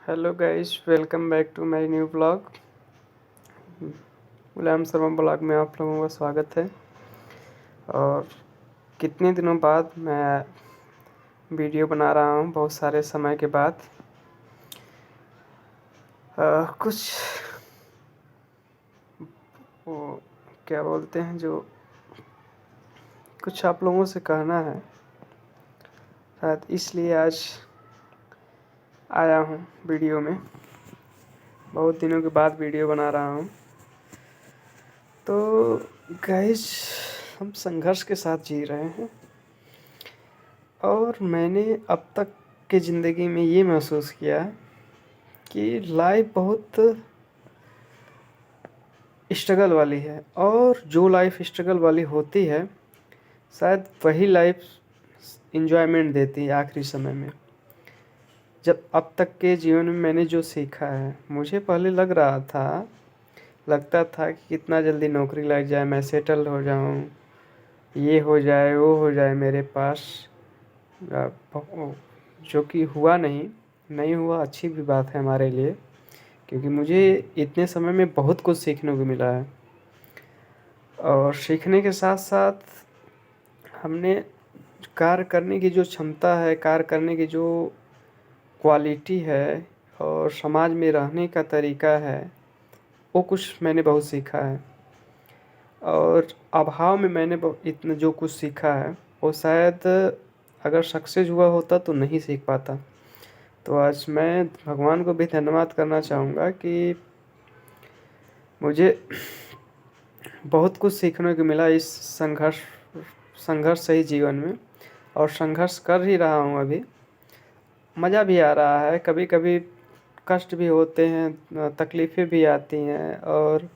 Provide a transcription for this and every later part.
Hello guys, welcome back to my new blog. Ghulam Sharma blog में आप लोगों का स्वागत है। और कितने दिनों बाद मैं वीडियो बना रहा हूँ, बहुत सारे समय के बाद। कुछ वो क्या बोलते हैं, जो कुछ आप लोगों से कहना है, शायद इसलिए आज आया हूँ वीडियो में। बहुत दिनों के बाद वीडियो बना रहा हूँ। तो गाइस, हम संघर्ष के साथ जी रहे हैं और मैंने अब तक की ज़िंदगी में ये महसूस किया कि लाइफ बहुत स्ट्रगल वाली है। और जो लाइफ स्ट्रगल वाली होती है, शायद वही लाइफ इंजॉयमेंट देती है आखिरी समय में। जब अब तक के जीवन में मैंने जो सीखा है, मुझे पहले लगता था कि कितना जल्दी नौकरी लग जाए, मैं सेटल हो जाऊं, ये हो जाए वो हो जाए मेरे पास। जो कि हुआ नहीं हुआ। अच्छी भी बात है हमारे लिए, क्योंकि मुझे इतने समय में बहुत कुछ सीखने को मिला है। और सीखने के साथ साथ हमने कार्य करने की जो क्षमता है, कार्य करने की जो क्वालिटी है और समाज में रहने का तरीका है, वो कुछ मैंने बहुत सीखा है। और अभाव में मैंने इतना जो कुछ सीखा है, वो शायद अगर सक्सेस हुआ होता तो नहीं सीख पाता। तो आज मैं भगवान को भी धन्यवाद करना चाहूँगा कि मुझे बहुत कुछ सीखने को मिला इस संघर्ष सही जीवन में। और संघर्ष कर ही रहा हूँ अभी। मज़ा भी आ रहा है, कभी कभी कष्ट भी होते हैं, तकलीफ़ें भी आती हैं। और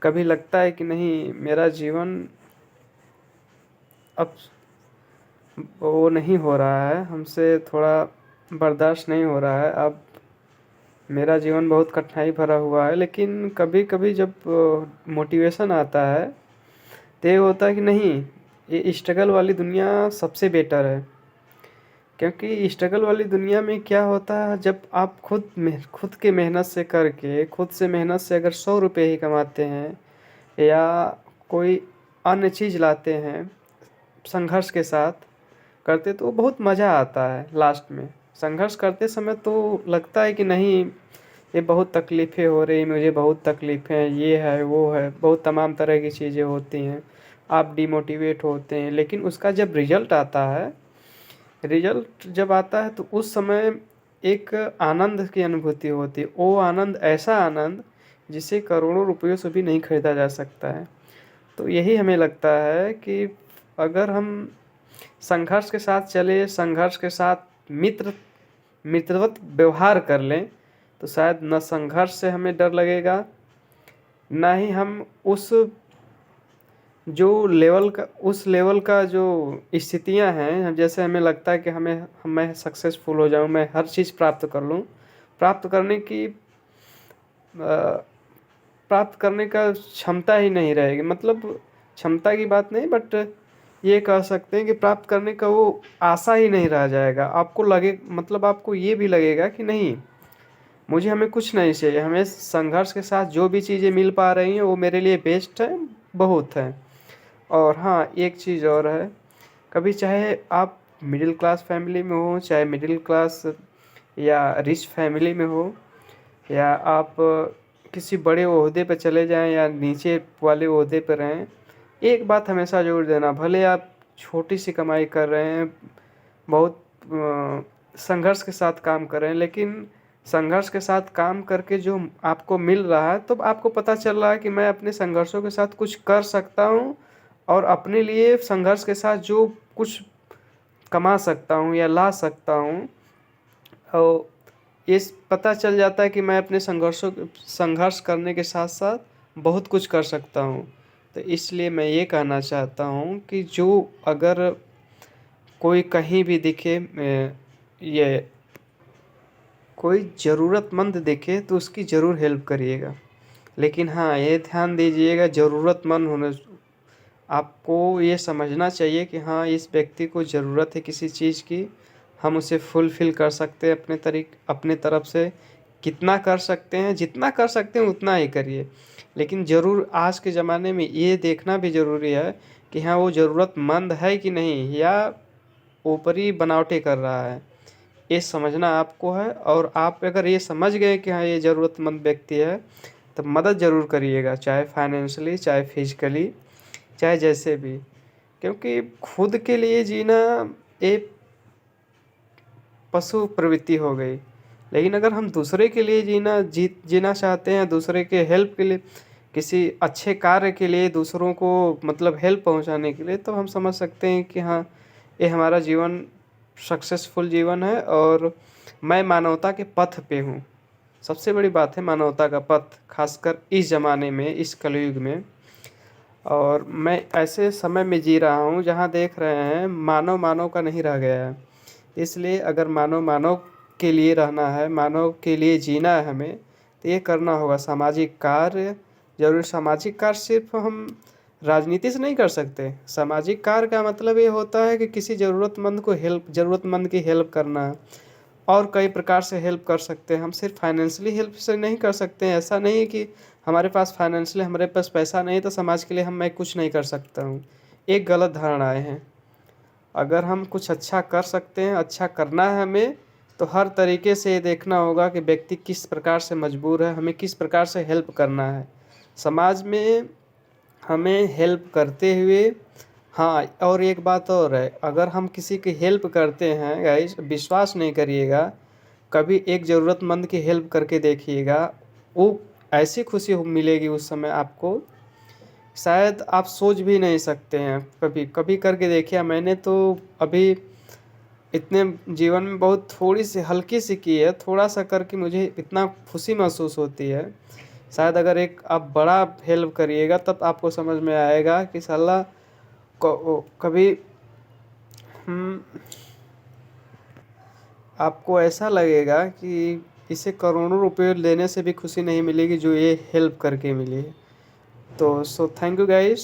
कभी लगता है कि नहीं, मेरा जीवन अब वो नहीं हो रहा है, हमसे थोड़ा बर्दाश्त नहीं हो रहा है, अब मेरा जीवन बहुत कठिनाई भरा हुआ है। लेकिन कभी कभी जब मोटिवेशन आता है, तो ये होता है कि नहीं, ये स्ट्रगल वाली दुनिया सबसे बेटर है। क्योंकि स्ट्रगल वाली दुनिया में क्या होता है, जब आप खुद के मेहनत से करके, खुद से मेहनत से अगर 100 रुपये ही कमाते हैं या कोई अन्य चीज़ लाते हैं, संघर्ष के साथ करते, तो बहुत मज़ा आता है। लास्ट में संघर्ष करते समय तो लगता है कि नहीं, ये बहुत तकलीफ़ें हो रही, मुझे बहुत तकलीफ़ें हैं, ये है वो है, बहुत तमाम तरह की चीज़ें होती हैं, आप डिमोटिवेट होते हैं। लेकिन उसका जब रिजल्ट जब आता है, तो उस समय एक आनंद की अनुभूति होती है। वो आनंद, ऐसा आनंद जिसे करोड़ों रुपयों से भी नहीं खरीदा जा सकता है। तो यही हमें लगता है कि अगर हम संघर्ष के साथ चले, संघर्ष के साथ मित्रवत व्यवहार कर लें, तो शायद न संघर्ष से हमें डर लगेगा, ना ही हम उस लेवल का जो स्थितियां हैं, जैसे हमें लगता है कि मैं सक्सेसफुल हो जाऊं, मैं हर चीज़ प्राप्त कर लूं, प्राप्त करने की प्राप्त करने का क्षमता ही नहीं रहेगी। मतलब क्षमता की बात नहीं, बट ये कह सकते हैं कि प्राप्त करने का वो आशा ही नहीं रह जाएगा। आपको ये भी लगेगा कि नहीं, हमें कुछ नहीं चाहिए, हमें संघर्ष के साथ जो भी चीज़ें मिल पा रही हैं वो मेरे लिए बेस्ट है, बहुत है। और हाँ, एक चीज़ और है, कभी चाहे आप मिडिल क्लास फैमिली में हो, चाहे मिडिल क्लास या रिच फैमिली में हो, या आप किसी बड़े ओहदे पर चले जाएं या नीचे वाले ओहदे पर रहें, एक बात हमेशा जोर देना, भले आप छोटी सी कमाई कर रहे हैं, बहुत संघर्ष के साथ काम कर रहे हैं, लेकिन संघर्ष के साथ काम करके जो आपको मिल रहा है, तो आपको पता चल रहा है कि मैं अपने संघर्षों के साथ कुछ कर सकता हूँ और अपने लिए संघर्ष के साथ जो कुछ कमा सकता हूँ या ला सकता हूँ। और इस पता चल जाता है कि मैं अपने संघर्ष करने के साथ साथ बहुत कुछ कर सकता हूँ। तो इसलिए मैं ये कहना चाहता हूँ कि जो अगर कोई कहीं भी दिखे, ये कोई ज़रूरतमंद दिखे, तो उसकी ज़रूर हेल्प करिएगा। लेकिन हाँ, ये ध्यान दीजिएगा, ज़रूरतमंद होने, आपको ये समझना चाहिए कि हाँ, इस व्यक्ति को ज़रूरत है किसी चीज़ की, हम उसे फुलफ़िल कर सकते हैं अपने तरफ से, कितना कर सकते हैं, जितना कर सकते हैं उतना ही करिए। लेकिन ज़रूर आज के ज़माने में ये देखना भी ज़रूरी है कि हाँ वो ज़रूरतमंद है कि नहीं, या ऊपरी बनावटी कर रहा है, ये समझना आपको है। और आप अगर ये समझ गए कि हाँ ये ज़रूरतमंद व्यक्ति है, तो मदद ज़रूर करिएगा, चाहे फाइनेंशियली, चाहे फिजिकली, चाहे जैसे भी। क्योंकि खुद के लिए जीना एक पशु प्रवृत्ति हो गई। लेकिन अगर हम दूसरे के लिए जीना चाहते हैं, दूसरे के हेल्प के लिए, किसी अच्छे कार्य के लिए, दूसरों को मतलब हेल्प पहुंचाने के लिए, तो हम समझ सकते हैं कि हाँ ये हमारा जीवन सक्सेसफुल जीवन है और मैं मानवता के पथ पे हूँ। सबसे बड़ी बात है मानवता का पथ, खासकर इस ज़माने में, इस कलयुग में। और मैं ऐसे समय में जी रहा हूँ जहाँ देख रहे हैं मानव मानव का नहीं रह गया है। इसलिए अगर मानव मानव के लिए रहना है, मानव के लिए जीना है हमें, तो ये करना होगा सामाजिक कार्य। जरूर सामाजिक कार्य सिर्फ हम राजनीति से नहीं कर सकते। सामाजिक कार्य का मतलब ये होता है कि किसी ज़रूरतमंद की हेल्प करना। और कई प्रकार से हेल्प कर सकते हैं हम, सिर्फ फाइनेंशियली हेल्प से नहीं कर सकते हैं। ऐसा नहीं है कि हमारे पास पैसा नहीं तो समाज के लिए मैं कुछ नहीं कर सकता हूँ। एक गलत धारणाएं हैं। अगर हम कुछ अच्छा कर सकते हैं, अच्छा करना है हमें, तो हर तरीके से ये देखना होगा कि व्यक्ति किस प्रकार से मजबूर है, हमें किस प्रकार से हेल्प करना है समाज में, हमें हेल्प करते हुए। हाँ, और एक बात और है, अगर हम किसी की हेल्प करते हैं गाइस, विश्वास नहीं करिएगा, कभी एक ज़रूरतमंद की हेल्प करके देखिएगा, वो ऐसी खुशी मिलेगी उस समय आपको, शायद आप सोच भी नहीं सकते हैं। कभी कभी करके देखिए, मैंने तो अभी इतने जीवन में बहुत थोड़ी सी हल्की सी की है, थोड़ा सा करके मुझे इतना खुशी महसूस होती है। शायद अगर एक आप बड़ा हेल्प करिएगा तब आपको समझ में आएगा कि साला कभी हम, आपको ऐसा लगेगा कि इसे करोड़ों रुपए लेने से भी खुशी नहीं मिलेगी जो ये हेल्प करके मिली है। तो थैंक यू गाइस।